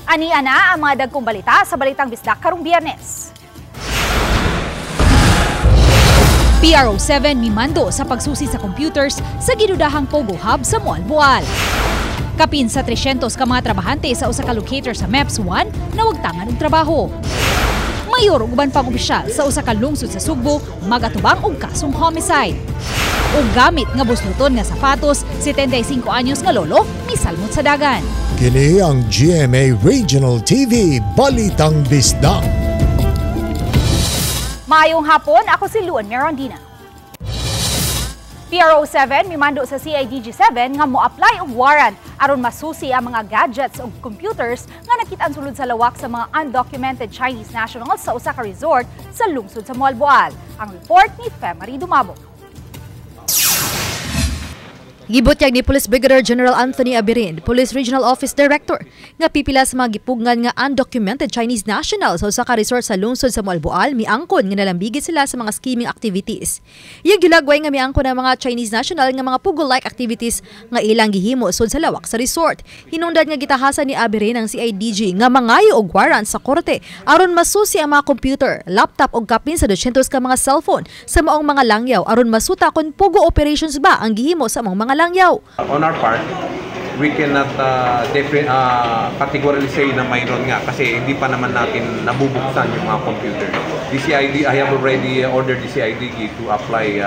Ania na ang mga dagkong balita sa Balitang Bisdak karong Biyernes. PRO7 mimando sa pagsusi sa computers sa ginudahang Pogo Hub sa Moalboal. Kapin sa 300 ka mga trabahante sa usa ka locator sa MEPS 1 na wagtangan og trabaho. Mayor ug uban pang opisyal sa usa ka lungsod sa Sugbo magatubang og kasong homicide. O gamit nga busluton nga sapatos, 75 anyos nga lolo misalmot sa dagan. Kini ang GMA Regional TV Balitang Bisdak. Maayong hapon, ako si Luan Merondina. PRO7 mimando sa CIDG7 nga mo-apply og warrant aron masusi ang mga gadgets ug computers nga nakitaan sulod sa lawak sa mga undocumented Chinese nationals sa usa ka resort sa lungsod sa Moalboal. Ang report ni Femari Dumabo. Gibutyag ni Police Brigadier General Anthony Abirin, Police Regional Office Director, nga pipila sa mga gipugngan nga undocumented Chinese nationals sa usa ka resort sa lungsod sa Moalboal miangkon nga nalambigit sila sa mga scheming activities. Iyang gilagway nga miangkon ang mga Chinese national nga mga pugo-like activities nga ilang gihimo sud sa lawak sa resort. Hinungdan nga gitahasan ni Abirin ang CIDG nga mangayo og warrant sa korte aron masusi ang mga computer, laptop ug kapin sa 200 ka mga cellphone sa maong mga langyaw aron masuta kung pugo operations ba ang gihimo sa mga langyaw. On our part, we cannot categorically say na mayroon nga kasi hindi pa naman natin nabubuksan yung mga computer. DCID, I have already ordered the CIDG to apply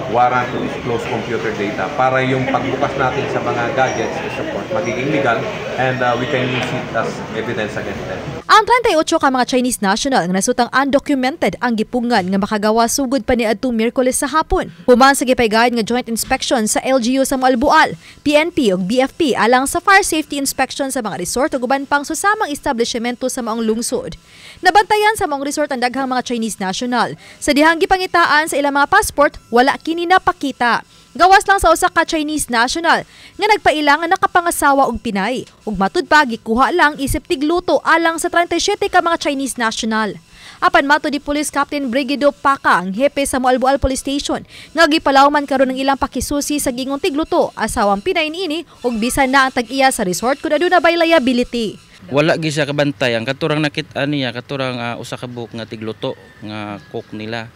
warrant to disclose computer data para yung pagbukas natin sa mga gadgets is of course magiging legal and we can use it as evidence against them. Ang 38 ka mga Chinese national nga nasutang undocumented ang gipungan nga makagawa sugod pa ni adtong Miyerkules sa hapon. Human sa gipaygayon nga joint inspection sa LGU sa Moalboal, PNP ug BFP alang sa fire safety inspection sa mga resort ug uban pang susamang establishmento sa maong lungsod. Nabantayan sa maong resort ang daghang mga Chinese national. Sa dihang gipangitaan sa ilang mga passport, wala kini napakita. Gawas lang sa usa ka Chinese national nga nagpailangan nakapangasawa og Pinay ug matud pa gikuha lang isip tigluto alang sa 37 ka mga Chinese national. Apan matud di Police Captain Brigido Paca ang hepe sa Moalboal Police Station nga gipalawman karon ng ilang pakisusi sa gingong tigluto asawang Pinay niini ug bisan na ang tag-iya sa resort kun aduna bay liability. Wala gi siya kabantay ang katurang nakit-an niya katurang usa ka buok nga tigluto nga cook nila.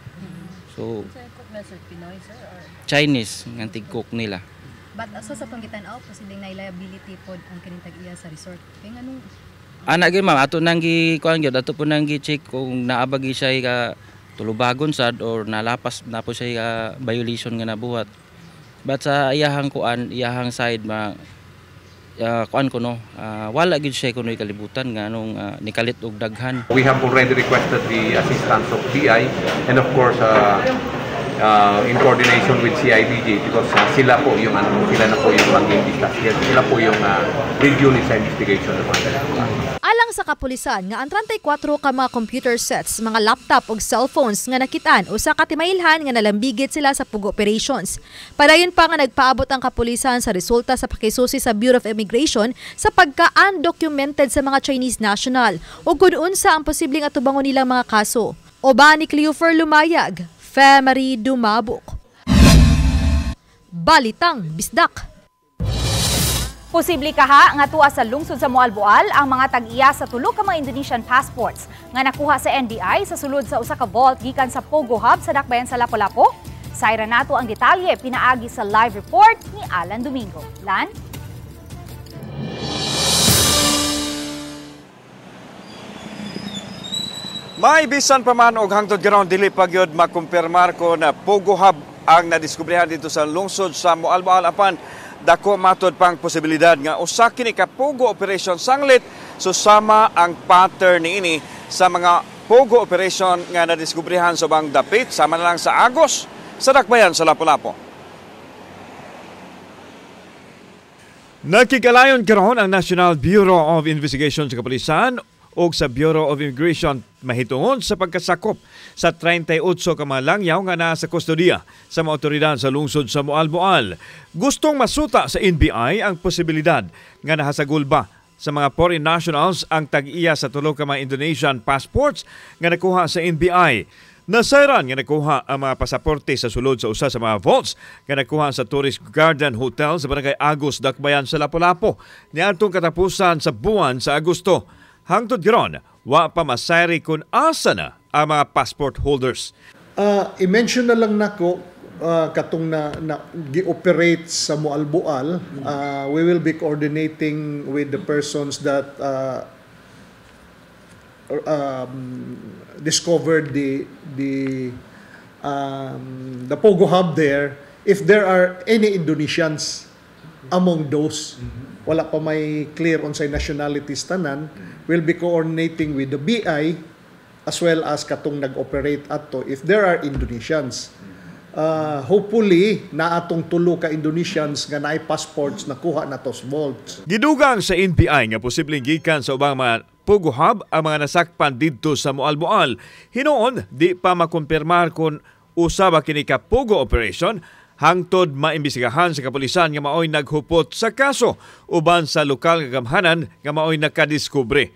So Chinese nga tig-cook nila. But asa sa panggitan-aw posibleng na liability pod ang kining tag-iya sa resort. Kay nganong ana gyud ma'am ato nang gi kuan gyud ato po nang gi-check kung naabagi siya ka tulubagon sad or nalapas na po siya ka violation nga nabuhat. But sa iyahang kuan iyahang side kuan ko no wala gyud siya kuno kalibutan nga anong nikalit og daghan. We have already requested the assistance of PI and of course in coordination with CIDG because sila po yung sila na po yung mag-iimbestiga. Sila po yung review sa investigation ng mga alang sa kapulisan nga ang 34 ka mga computer sets, mga laptop ug cellphones nga nakitaan usa ka timailhan nga nalambigit sila sa pugo operations. Padayon pa nga nagpaabot ang kapulisan sa resulta sa pakisusi sa Bureau of Immigration sa pagka-undocumented sa mga Chinese national ug kun unsa ang posibleng atubangon nilang mga kaso. Oba ni Cleofer Lumayag, Femari Dumabok. Balitang Bisdak. Posible kaha nga tuwa sa lungsod sa Moalboal ang mga tag-iya sa tulo ka mga Indonesian passports nga nakuha sa NBI sa sulod sa usa ka vault gikan sa Pogo Hub sa dakbayan sa Lapu-Lapu. Sayra nato ang detalye pinaagi sa live report ni Alan Domingo. Lan? May bisan pa man og hangtod karon dili pa gyud makumpirmar ko na Pogo Hub ang nadiskubrihan dito sa lungsod sa Moalboal apan dako matud pang posibilidad nga usa kini ka Pogo operation sanglit susama ang pattern niini sa mga Pogo operation nga nadiskubrihan subang dapit sama na lang sa Agos sa dakbayan sa Lapu-Lapu. Nakikalayon karon ang National Bureau of Investigation sa Kapulisan o sa Bureau of Immigration mahitungon sa pagkasakop sa 38 ka mga langyaw nga nasa kustodiya sa mga otoridad sa lungsod sa Moalboal. Gustong masuta sa NBI ang posibilidad nga nahasagol ba sa mga foreign nationals ang tag-iya sa tulo ka mga Indonesian passports nga nakuha sa NBI. Nasayran nga nakuha ang mga pasaporte sa sulod sa usa sa mga vaults nga nakuha sa Tourist Garden Hotel sa Barangay Agos, Dakbayan sa Lapu-Lapu niadtong katapusan sa buwan sa Agosto. Hangtod karon, wa pa masayri kung asa na ang mga passport holders. I-mention na lang nako katong na gi-operate sa Moalboal. We will be coordinating with the persons that discovered the Pogo Hub there. If there are any Indonesians among those, wala pa may clear on sa nationalities tanan, we'll be coordinating with the BI as well as katong nag-operate ato if there are Indonesians. Hopefully na atong tulo ka Indonesians nga naay passports nakuha natos vaults. Gidugang sa NBI nga posibleng gikan sa ubang mga Pogo Hub ang mga nasakpan didto sa Moalboal. Hinoon di pa makumpirmar kung usa ba kini ka Pogo operation hangtod maimbestigahan sa kapulisan nga maoy naghupot sa kaso uban sa lokal nga gamhanan nga maoy nakadiskubre.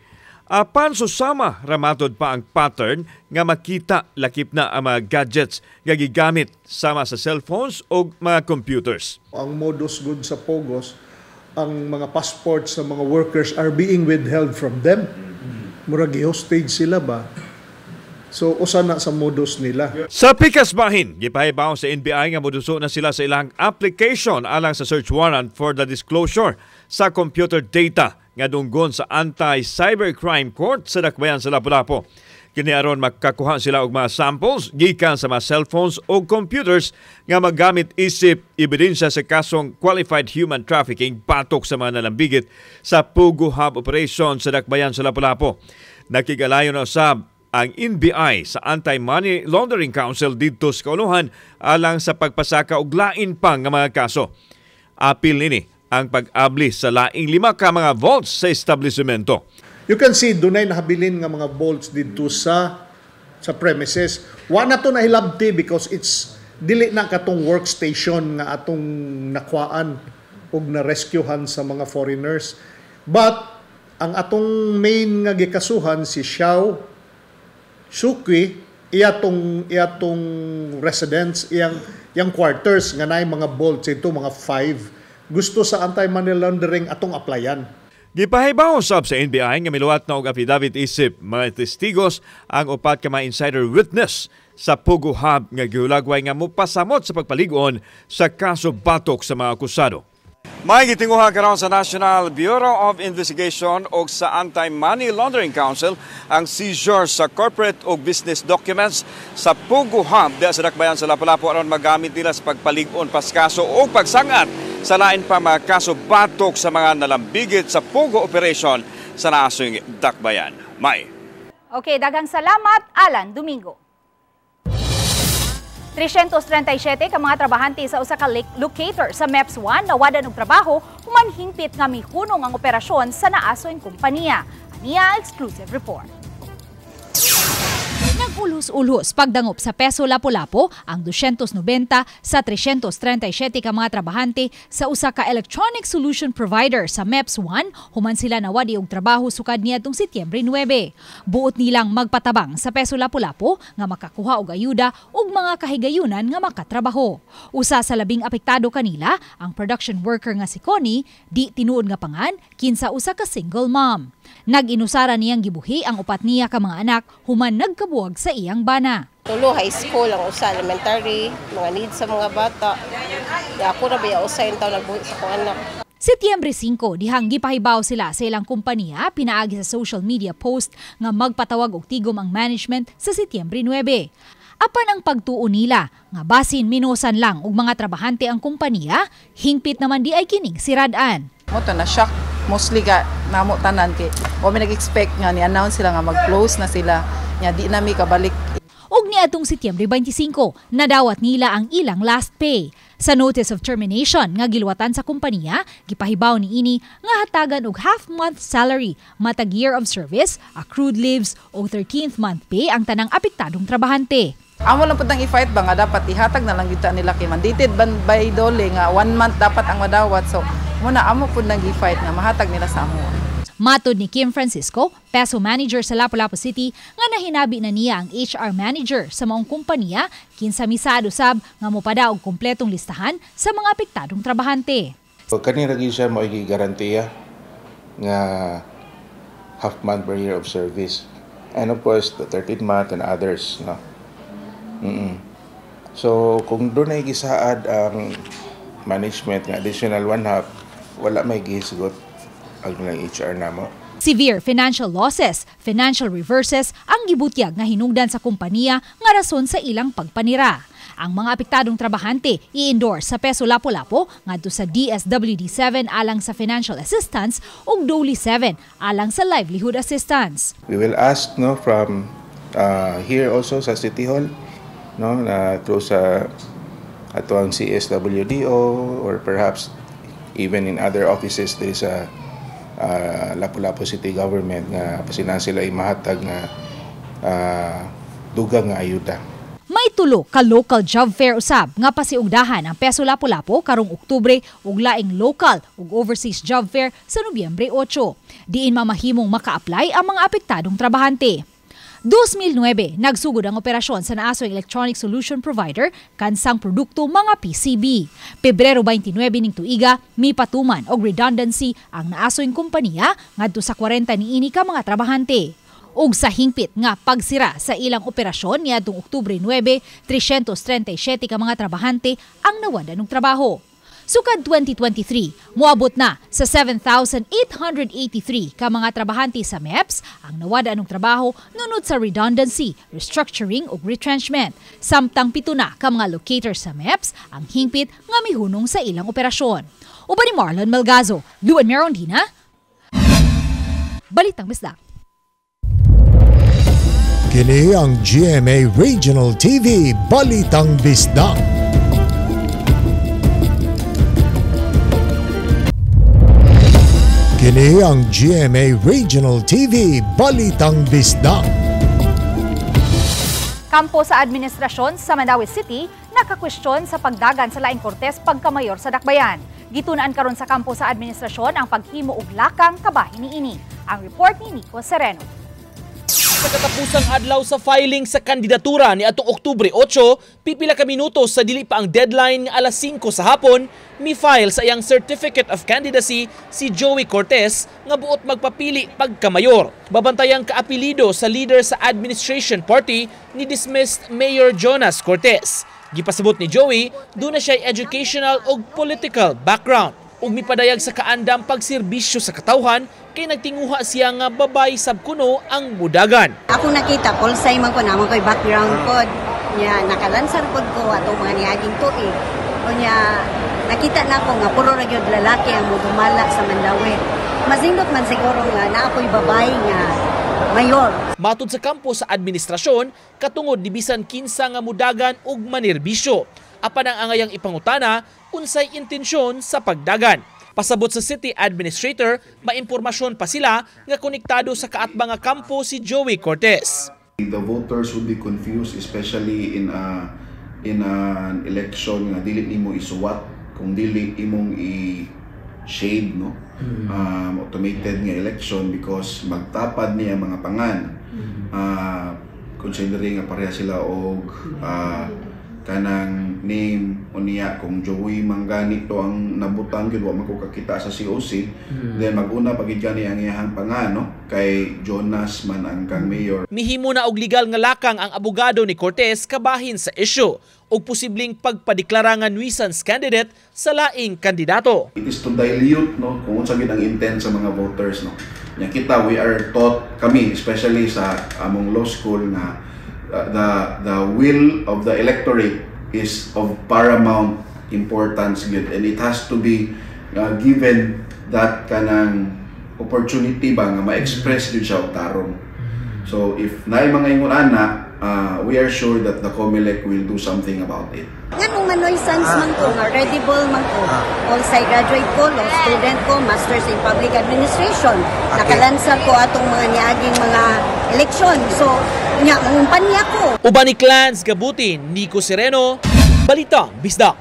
Apan susama ramatod pa ang pattern nga makita lakip na ang mga gadgets nga gigamit sama sa cellphones o mga computers. Ang modus good sa Pogos, ang mga passports ng mga workers are being withheld from them. Murag hostage sila ba? So usa na sa modus nila. Sa pikas bahin, gipahibaw sa NBI nga moduso na sila sa ilang application alang sa search warrant for the disclosure sa computer data nga dunggon sa Anti-Cybercrime Court sa Dakbayan sa Lapu-Lapu. Kini aron makakuha sila og mga samples gikan sa mga cellphones o computers nga magamit isip ebidensya sa kasong qualified human trafficking patok sa mga nalambigit sa Pogo Hub operation sa Dakbayan sa Lapu-Lapu. Nakigalayon na usab ang NBI sa Anti-Money Laundering Council didto sa kauluhan alang sa pagpasaka og lain pang nga mga kaso. Apil nini ang pag-abli sa laing 5 ka mga vaults sa establishmento. You can see dunay nahabilin nga mga vaults dito sa premises. Wa na to nahilabti because it's dili na katong workstation nga atong nakwaan ug na-rescuehan sa mga foreigners. But ang atong main nga gikasuhan si Xiao Sukwi, iyatong residence, iyang quarters nga naay mga vaults ito, mga 5. Gusto sa anti-money laundering atong applyan. Gipahibaw sab sa NBI nga miluwat na og affidavit isip mga testigos ang upat ka mga insider witness sa Pogo Hub nga giulagway nga mopasamot sa pagpalig-on sa kaso batok sa mga akusado. May gitinguha karon sa National Bureau of Investigation o sa Anti-Money Laundering Council ang seizure sa corporate o business documents sa Pogo Hub sa Dakbayan sa Lapu-Lapu aron magamit nila sa pagpalig-on pas kaso o pagsangat sa lain pa mga kaso batok sa mga nalambigit sa Pogo operation sa nasong Dakbayan. May. Okay, daghang salamat, Alan Domingo. 337 ka mga trabahante sa usa ka locator sa MEPS 1 nawadan og trabaho human hingpit nga mihunong ang operasyon sa naasoy kompanya. Ania exclusive report. Nag-ulos-ulos pagdangop sa Peso Lapu-Lapu ang 290 sa 337 ka mga trabahante sa usa ka electronic solution provider sa MEPS 1 human sila nawadi og trabaho sukad niadtong Setyembre 9. Buot nilang magpatabang sa Peso Lapu-Lapu nga makakuha og ayuda ug mga kahigayunan nga makatrabaho. Usa sa labing apektado kanila ang production worker nga si Connie, di tinuod nga pangan kinsa usa ka single mom. Nag-inusara niyang gibuhi ang upat niya ka mga anak human nagkabuwag sa iyang bana. Tulo high school ang usa elementary, mga needs sa mga bata. Ya ako na biya usa yung taon nagbuhi sa kong anak. Setyembre 5, dihang gipahibaw sila sa ilang kumpanya pinaagi sa social media post nga magpatawag og tigom ang management sa Setyembre 9. Apan ang pagtuo nila nga basin minusan lang og mga trabahante ang kumpanya, hingpit naman di ay kining sirad-an. Mo to na shock mostly ga namo tanan kay o mi nag-expect nga ni-announce sila nga mag-close na sila nya di na mi kabalik. Og niadtong Setyembre 25, nadawat nila ang ilang last pay. Sa notice of termination nga giluwatan sa kumpanya, gipahibaw ni ini nga hatagan og half-month salary, matag year of service, accrued leaves o 13th month pay ang tanang apektadong trabahante. Amo lang pud nang i-fight ba nga dapat ihatag na lang kita nila kay mandated by dole nga 1 month dapat ang madawat so muna amo pud nang i-fight nga mahatag nila sa amo. Matod ni Kim Francisco, Peso Manager sa Lapu-Lapu City, nga nahinabi na niya ang HR Manager sa maong kumpanya kinsa misado sab nga mopada og kumpletong listahan sa mga apektadong trabahante. So, kanina rin siya mo garantiya nga half month per year of service. And of course, the 13th month and others. No? So, kung doon ay gisaad ang management nga additional 1/2, wala may gihisgot ang HR namo. Severe financial losses, financial reverses ang gibutyag nga hinungdan sa kompanya nga rason sa ilang pagpanira. Ang mga apektadong trabahante i-endorse sa Peso Lapu-Lapu ngadto sa DSWD-7 alang sa financial assistance ug DOLI-7 alang sa livelihood assistance. We will ask from here also sa City Hall through sa ato ang CSWDO or perhaps even in other offices there sa Lapu-Lapu City Government nga pasinan sila imahatag nga dugang nga ayuda. May tulo ka local job fair usab nga pasiugdahan ang Peso Lapu-Lapu karong Oktubre ug laing local ug overseas job fair sa Nobyembre 8. Diin mamahimong maka-apply ang mga apektadong trabahante. 2009, nagsugod ang operasyon sa naasoy electronic solution provider kansang produkto mga PCB. Pebrero 29 ning tuiga, mipatuman og redundancy ang naasoy kompanya ngadto sa 40 niini ka mga trabahante. Ug sa hingpit nga pagsira sa ilang operasyon niadtong Oktubre 9, 337 ka mga trabahante ang nawada ng trabaho. Sukad 2023, moabot na sa 7,883 ka mga trabahante sa MEPS ang nawada ng trabaho nunod sa redundancy, restructuring ug retrenchment. Samtang 7 na ka mga locators sa MEPS ang hingpit nga mihunong sa ilang operasyon. Uban ni Marlon Malgazo, Luan Merondina, Balitang Bisdak. Kini ang GMA Regional TV Balitang Bisdak. Kini ang GMA Regional TV Balitang Bisdak. Kampo sa administrasyon sa Mandaue City nakakwestiyon sa pagdagan sa Laing Cortez pagkamayor sa Dakbayan. Gitunaan karon sa kampo sa administrasyon ang paghimo og lakang kabahin niini. Ang report ni Nico Sereno. Sa katapusang adlaw sa filing sa kandidatura ni atong Oktubre 8, pipila ka minutos sa dili pa ang deadline nga alas 5 sa hapon, mi-file sa iyang Certificate of Candidacy si Joey Cortez nga buot magpapili pagkamayor. Babantayang kaapelido sa leader sa Administration Party ni dismissed Mayor Jonas Cortez. Gipasabot ni Joey, doon na siya educational ug political background ug mipadayag sa kaandam pagserbisyo sa katawhan kay nagtinguha siya nga babay sabkuno ang mudagan. Ako nakita pulsay man ko namon koy background ko nya nakalansar pod ko atong mga niaging tuig. Unya nakita na ko nga puro ra gyud lalaki ang mudumala sa Mandaue. Masindot man siguro nga naa koy babay nga mayor. Matud sa kampo sa administrasyon, katungod di bisan kinsa nga mudagan ug manerbisyo. Apan ang angayang ipangutana unsay intensyon sa pagdagan. Pasabot sa city administrator, maimpormasyon pa sila nga konektado sa kaatbang nga kampo si Joey Cortez. The voters would be confused, especially in an election nga dili nimo isuwat kung dili imong i-shade, no? Automated nga election because magtapad niya mga pangan. Considering nga pareha sila og kanang name o niya kung Joey Mangani to ang nabutang gyud wa man ko kakita sa COC, then maguna pagid gani ang iyang pangan, no? Kay Jonas man ang kang mayor. Mihimo na og legal nga lakang ang abogado ni Cortez kabahin sa issue og posibleng pagpadeklara nga nuisance candidate sa laing kandidato. It is to dilute, no, kung unsa gid ang intent sa mga voters, no. Nya kita, we are taught kami especially sa among law school nga the will of the electorate is of paramount importance good, and it has to be given that kanang opportunity ba nga ma-express din siya og tarong. So if naay mga ingon ana, we are sure that the COMELEC will do something about it. Nganong manoy sans man ko nga credible man ko. All-side graduate ko, law student ko, masters in public administration. Nakalansar ko atong mga niaging mga eleksyon. So nya ang panya ko. Uban ni Clans Gabutin, Nico Sereno, Balitang Bisdak.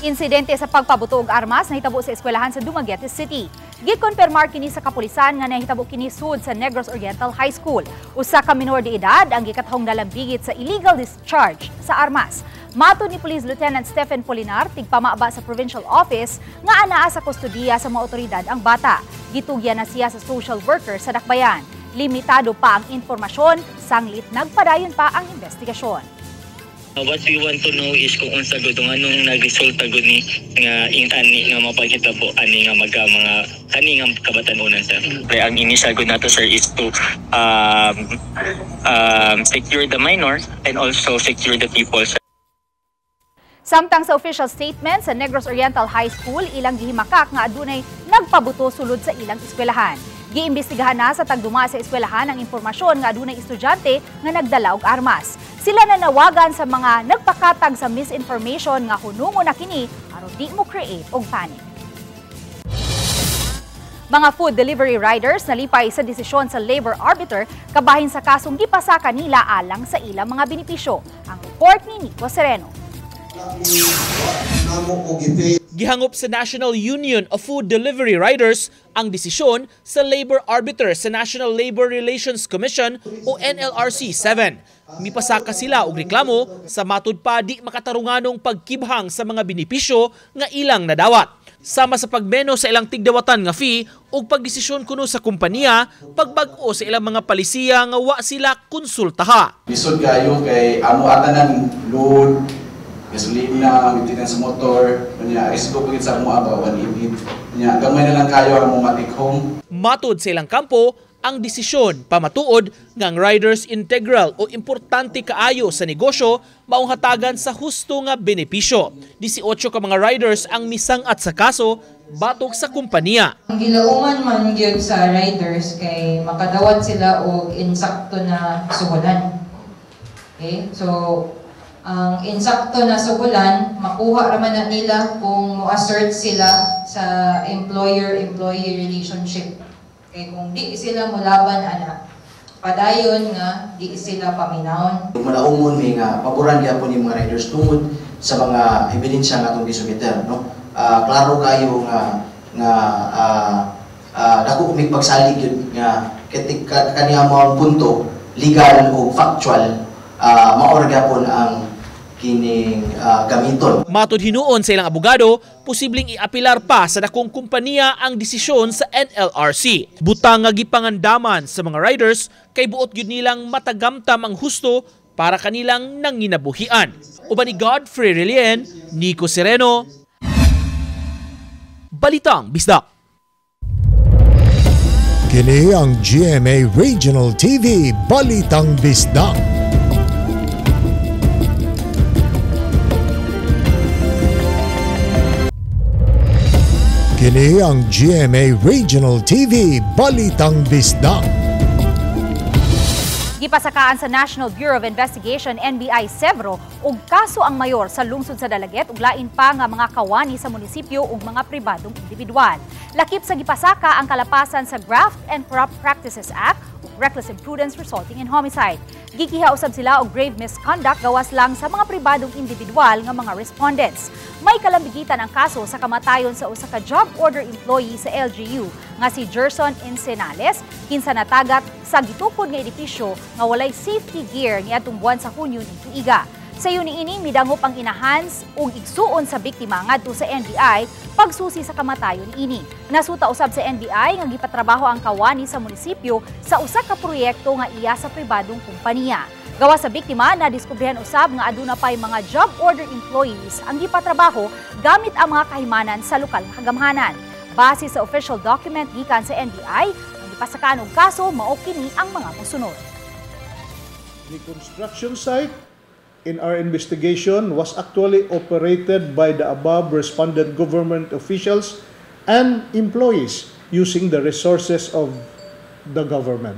Insidente sa pagpabuto og armas nahitabo sa eskwelahan sa Dumaguete City. Gikonfirmar kini sa kapulisan nga nahitabo kini sud sa Negros Oriental High School. Usa ka minor de edad ang gikatahong nalambigit sa illegal discharge sa armas. Matod ni Police Lieutenant Stephen Polinar, tigpamaaba sa provincial office, nga anaa sa kustodiya sa mga otoridad ang bata. Gitugyan na siya sa social worker sa Dakbayan. Limitado pa ang informasyon, sanglit nagpadayon pa ang investigasyon. What we want to know is kung unsa gud anong nagresulta gud ni nga ani nga mapakita po ani nga mga kani nga kabatanunan sir. Ang initial gud nato sir is to secure the minor and also secure the people. Samtang sa official statement sa Negros Oriental High School, ilang gihimakak nga adunay nagpabuto sulod sa ilang eskwelahan. Giimbestigahan na sa tagduma sa eskwelahan ang impormasyon nga adunay estudyante nga nagdala og armas. Sila nanawagan sa mga nagpakatag sa misinformation nga hunungon na kini aron di mo create og panic. Mga food delivery riders nalipay sa desisyon sa labor arbiter kabahin sa kasong gipasaka nila alang sa ilang mga benepisyo. Ang report ni Nico Sereno. Gihangop sa National Union of Food Delivery Riders ang desisyon sa labor arbiter sa National Labor Relations Commission o NLRC 7. Mipasaka sila og reklamo sa matud pa di makatarunganong pagkibhang sa mga benepisyo nga ilang nadawat. Sama sa pagmeno sa ilang tigdawatan nga fee ug pagdesisyon kuno sa kompanya, pagbag-o sa ilang mga palisiya nga wa sila konsultaha. Lisod kayo kay amo atanan load gasolina, maintenance sa motor, kanya risgo pagit sa amo aba 188. Kanya gamay na lang kayo ang matik home. Matod sa ilang kampo, ang desisyon pamatuod nga ang riders integral o importante kaayo sa negosyo maong hatagan sa husto nga benepisyo. 18 ka mga riders ang misangat sa kaso batok sa kumpanya. Ang gilauman man gyud sa riders kay makadawat sila og insakto na suhulan. Okay? So ang insakto na suhulan, makuha raman na nila kung mo-assert sila sa employer-employee relationship. Kaya kung di sila mulaban, padayon nga, di sila paminahon. Malaumon may nga, paboran niya po ni mga riders tungod sa mga ebidensya nga itong disumiter. No? Klaro kayo nga dako kumig pagsalig yun nga kaniya mo ang punto, legal o factual, maorga po ang kining gamiton. Matod hinuon sa ilang abogado, posibleng iapilar pa sa dakong kumpanya ang desisyon sa NLRC. Butang nga gipangandaman sa mga riders kay buot gyud nilang matagamtam ang husto para kanilang nanginabuhian. Uban ni Godfrey Relien, Nico Sereno, Balitang Bisdak. Kini ang GMA Regional TV Balitang Bisdak. Kini ang GMA Regional TV Balitang Bisdak. Gipasakaan sa National Bureau of Investigation NBI Sevro og kaso ang mayor sa lungsod sa Dalaget ug lain pa nga mga kawani sa munisipyo ug mga pribadong individual. Lakip sa gipasaka ang kalapasan sa Graft and Corrupt Practices Act ug reckless imprudence resulting in homicide. Gikiha usab sila og grave misconduct gawas lang sa mga pribadong individual nga mga respondents. May kalambigitan ang kaso sa kamatayon sa usa ka job order employee sa LGU nga si Gerson Ensenales, kinsa natagat sa gitukod nga edipisyo nga walay safety gear niadtong buwan sa Hunyo ning tuiga. Sa niini midangop ang inahans ug igsuon sa biktima ngadto sa NBI pagsusi sa kamatayon ini. Nasuta usab sa NBI nga gipatrabaho ang kawani sa munisipyo sa usa ka proyekto nga iya sa pribadong kompanya. Gawas sa biktima, nadiskubrihan usab nga aduna pay mga job order employees ang gipatrabaho gamit ang mga kahimanan sa lokal nga kagamhanan. Base sa official document gikan sa NBI, ang gipasakaan og kaso mao kini ang mga mosunod. The construction site in our investigation was actually operated by the above respondent government officials and employees using the resources of the government.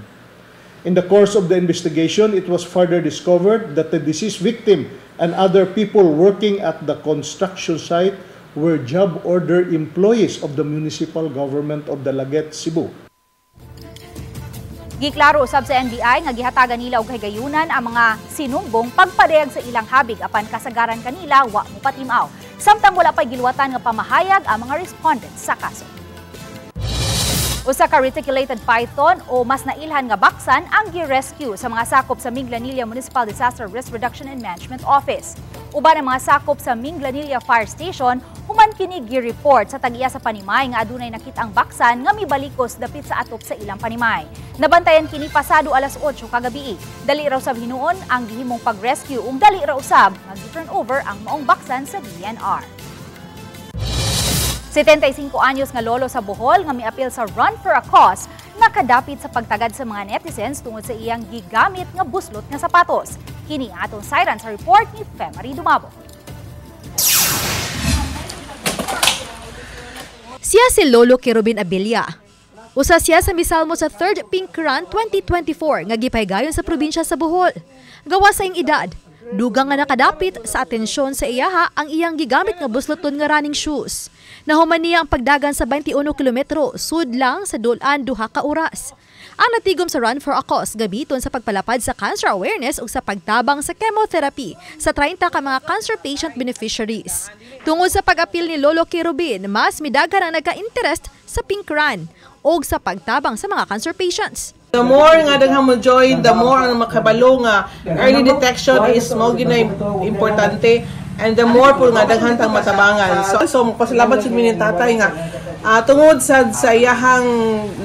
In the course of the investigation, it was further discovered that the deceased victim and other people working at the construction site were job order employees of the municipal government of Dalaget, Cebu. Giklaro usab sa NBI nga gihatagan nila og higayunan ang mga sinumbong pagpadayag sa ilang habig apan kasagaran kanila wa mo patimaw. Samtang wala pay giluwatan nga pamahayag ang mga respondents sa kaso. Usa ka reticulated python o mas nailhan nga baksan ang gi-rescue sa mga sakop sa Minglanilla Municipal Disaster Risk Reduction and Management Office. Uban ang mga sakop sa Minglanilla Fire Station human kini gi-report sa tag-iya sa Panimay nga adunay nakitang baksan nga mibalikos dapit sa atop sa ilang Panimay. Nabantayan kini pasado alas 8 kagabi. Dali raw sab hinuon ang gihimong pag-rescue ug dali raw usab nga gi-turn over ang maong baksan sa DNR. 75 anyos nga lolo sa Bohol nga miapil sa Run for a Cause nakadapit sa pagtagad sa mga netizens tungod sa iyang gigamit nga buslot nga sapatos. Kini atong siren sa report ni Femari Dumabo. Siya si Lolo Kerubin Abilia. Usa siya sa misalmo sa 3rd Pink Run 2024 nga gipahigayon sa probinsya sa Bohol. Gawa sa iyang edad, dugang nga nakadapit sa atensyon sa iyaha ang iyang gigamit nga busloton nga running shoes. Nahuman niya ang pagdagan sa 21 kilometro, sud lang sa dulan 2 ka oras. Ang natigom sa Run for a Cause gabiton sa pagpalapad sa cancer awareness ug sa pagtabang sa chemotherapy sa 30 ka mga cancer patient beneficiaries. Tungod sa pag-apil ni Lolo Kerubin, mas midagan ang nagka-interest sa Pink Run ug sa pagtabang sa mga cancer patients. The more nga daghang mo join, the more ang makabalo nga early detection is mo ginay importante. And the more po nga daghan tang matabangan. So pasalamat sa minin tatay nga tungod sa iyahang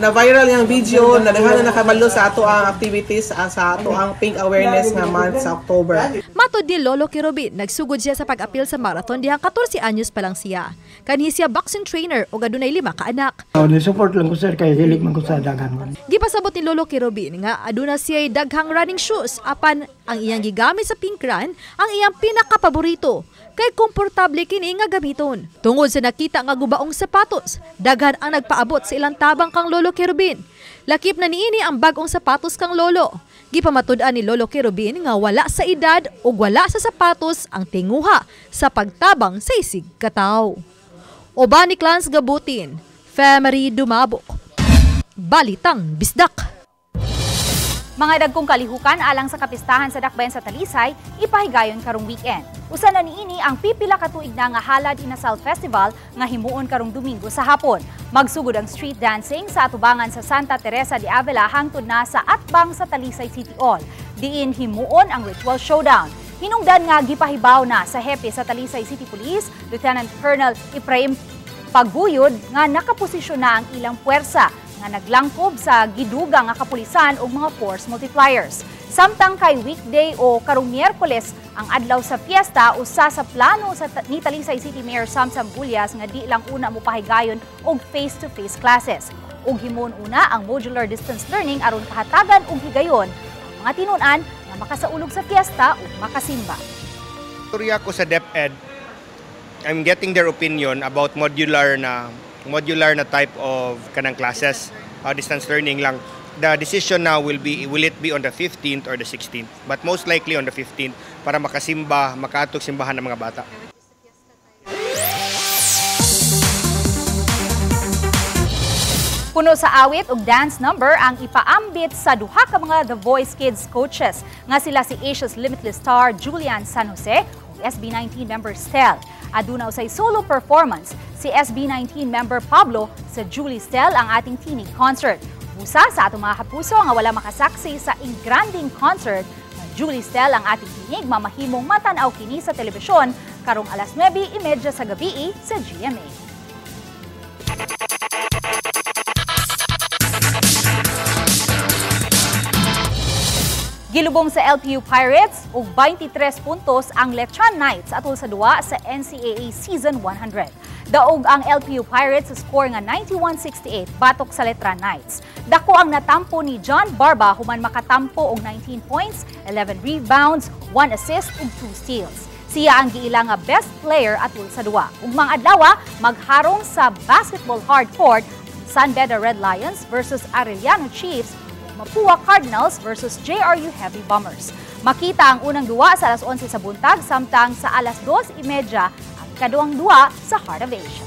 na viral yang video na daghan na nakabalo sa ato ang activities sa ato ang Pink Awareness nga month sa October. Matod ni Lolo Kerubin, nagsugod siya sa pag-apil sa marathon dihang 14 anyos pa lang siya. Kanhi siya boxing trainer ug adunay 5 ka anak. Ni-support lang ko sir kay hilig man ko sa daghan. Gipasabot ni Lolo Kerubin nga aduna siya daghang running shoes apan ang iyang gigamit sa Pink Run ang iyang pinakapaborito kay komportable kini nga gamiton. Tungod sa nakita nga gubaong sapatos, daghan ang nagpaabot sa ilang tabang kang Lolo Kerubin. Lakip na niini ang bagong sapatos kang lolo. Gipamatud-an ni Lolo Kerubin nga wala sa edad ug wala sa sapatos ang tinguha sa pagtabang sa isig kataw. Oban ni Clans Gabutin, Femari Dumabo. Balitang Bisdak. Mga dagkong kalihukan alang sa kapistahan sa Dakbayan sa Talisay, ipahigayon karong weekend. Usa na niini ang pipila ka tuig na nga Halad Inasal Festival nga himuon karong Domingo sa hapon. Magsugod ang street dancing sa atubangan sa Santa Teresa de Avila hangtod na sa atbang sa Talisay City Hall. Diin himuon ang ritual showdown. Hinungdan nga gipahibaw na sa hepe sa Talisay City Police, Lieutenant Colonel Ephraim Pagbuyod nga nakaposisyon na ang ilang puwersa nga naglangkob sa gidugang nga kapulisan o mga force multipliers. Samtang kay weekday o karong Miyerkules ang adlaw sa fiesta usa sa plano sa ni Talisay City Mayor Samsam Bullias nga di lang una mo pahigayon og face-to-face classes. Ug himon una ang modular distance learning aron kahatagan og higayon ang mga tinun-an nga makasaulog sa fiesta o makasimba. Turya ko sa DepEd, I'm getting their opinion about modular na type of kanang classes, distance learning lang. The decision now will it be on the 15th or the 16th, but most likely on the 15th para makasimba, makaatog simbahan ng mga bata. Puno sa awit ug dance number ang ipaambit sa duha ka mga The Voice Kids coaches nga sila si Asia's Limitless star Julian San Jose ug SB19 member Stel. Aduna usay solo performance si SB19 member Pablo sa Julie Stel ang ating tinig concert. Busa sa atong mga kapuso nga wala makasaksi sa ingranding concert, Julie Stel ang ating tinig mamahimong matanaw kini sa telebisyon karong alas 9:30 sa gabi sa GMA. Gilubong sa LPU Pirates ug 23 puntos ang Lechon Knights atol sa duwa sa NCAA Season 100. Daog ang LPU Pirates sa score nga 91-68 batok sa Letran Knights. Dako ang natampo ni John Barba human makatampo og 19 points, 11 rebounds, 1 assist ug 2 steals. Siya ang giila nga best player atol sa duwa. Ug mga adlaw magharong sa basketball hardcourt San Beda Red Lions versus Arellano Chiefs, Mapua Cardinals versus JRU Heavy Bombers. Makita ang unang duwa sa alas 11 sa buntag, samtang sa alas 2:30 ang ikaduhang duwa sa Heart of Asia.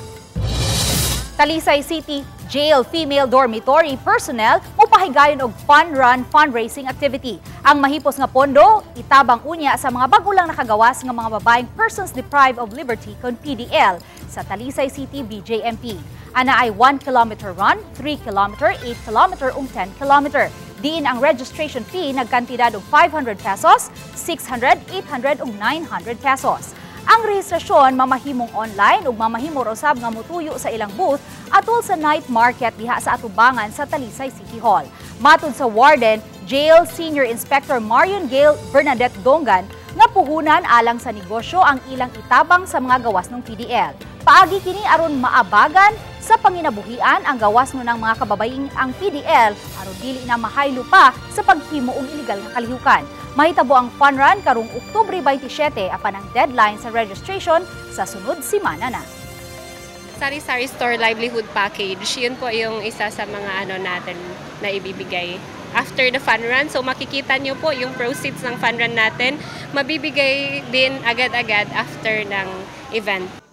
Talisay City Jail Female Dormitory personnel mopahigayon og fun run fundraising activity. Ang mahipos nga pondo itabang unya sa mga bagulang nakagawas nga mga babaeng persons deprived of liberty kon PDL sa Talisay City BJMP. Ana ay 1 kilometer run, 3 kilometer, 8 kilometer ug 10 kilometer. Diin ang registration fee nagkantidad og 500 pesos, 600, 800 ug 900 pesos. Ang rehistrasyon mamahimong online ug mamahimo usab nga motuyo sa ilang booth atol sa night market diha sa atubangan sa Talisay City Hall. Matud sa Warden, Jail Senior Inspector Marion Gail Bernadette Dongan, nga puhunan alang sa negosyo ang ilang itabang sa mga gawas ng PDL. Paagi kini aron maabagan sa panginabuhian ang gawas ng mga kababaing ang PDL aron dili na mahaylo pa sa paghimo og illegal nga kalihukan. Mahitabo ang fun run karong Oktubre 27 apan ang deadline sa registration sa sunod semana na. Sari-sari store livelihood package, yun po yung isa sa mga natin na ibibigay after the fun run. So makikita nyo po yung proceeds ng fun run natin, mabibigay din agad-agad after ng event.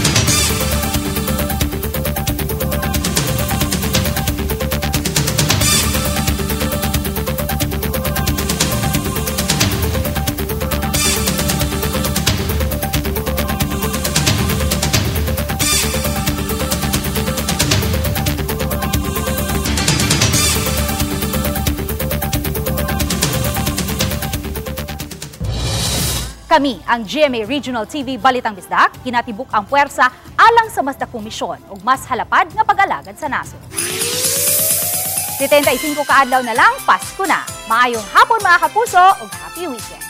Kami, ang GMA Regional TV Balitang Bisdak, kinatibuk ang puwersa alang sa mas dakong misyon ug mas halapad nga pag-alagad sa nasod. 75 kaadlaw na lang, Pasko na. Maayong hapon mga kapuso ug happy weekend.